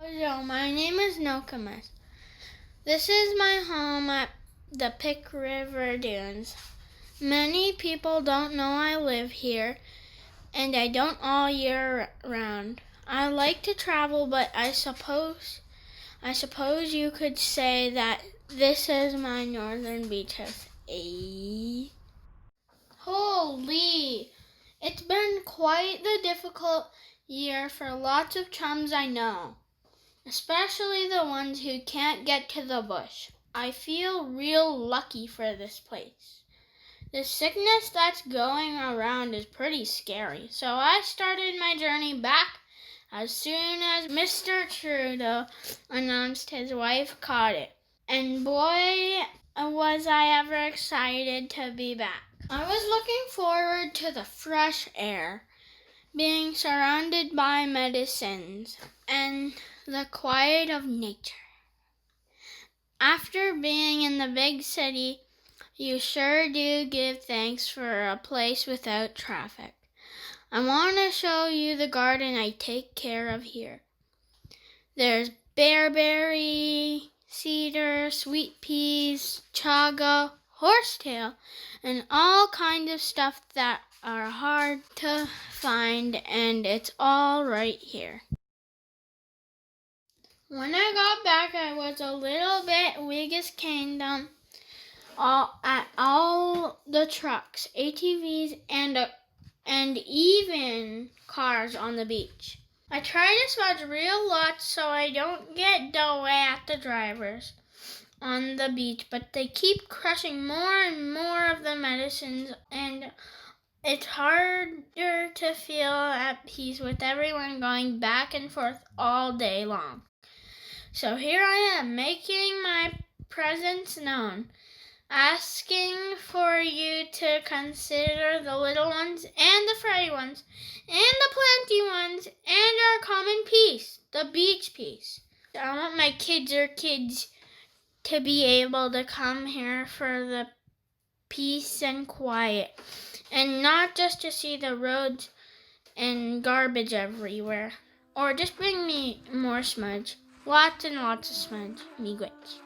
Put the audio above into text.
Hello, my name is Nookomis. This is my home at the Pick River Dunes. Many people don't know I live here, and I don't all year round. I like to travel, but I suppose you could say that this is my northern beaches. Holy! It's been quite the difficult year for lots of chums I know, especially the ones who can't get to the bush. I feel real lucky for this place. The sickness that's going around is pretty scary, so I started my journey back as soon as Mr. Trudeau announced his wife caught it. And boy, was I ever excited to be back. I was looking forward to the fresh air, being surrounded by medicines, and the quiet of nature. After being in the big city, you sure do give thanks for a place without traffic. I want to show you the garden I take care of here. There's bearberry, cedar, sweet peas, chaga, horsetail, and all kinds of stuff that are hard to find, and it's all right here. When I got back, I was a little bit weak as kingdom at all the trucks, ATVs, and even cars on the beach. I try to smudge real lots so I don't get away at the drivers on the beach, but they keep crushing more and more of the medicines, and it's harder to feel at peace with everyone going back and forth all day long. So here I am, making my presence known, asking for you to consider the little ones and the fray ones and the planty ones and our common peace, the beach peace. I want my kids to be able to come here for the peace and quiet, and not just to see the roads and garbage everywhere. Or just bring me more smudge. Lots and lots of smudge. Me grits.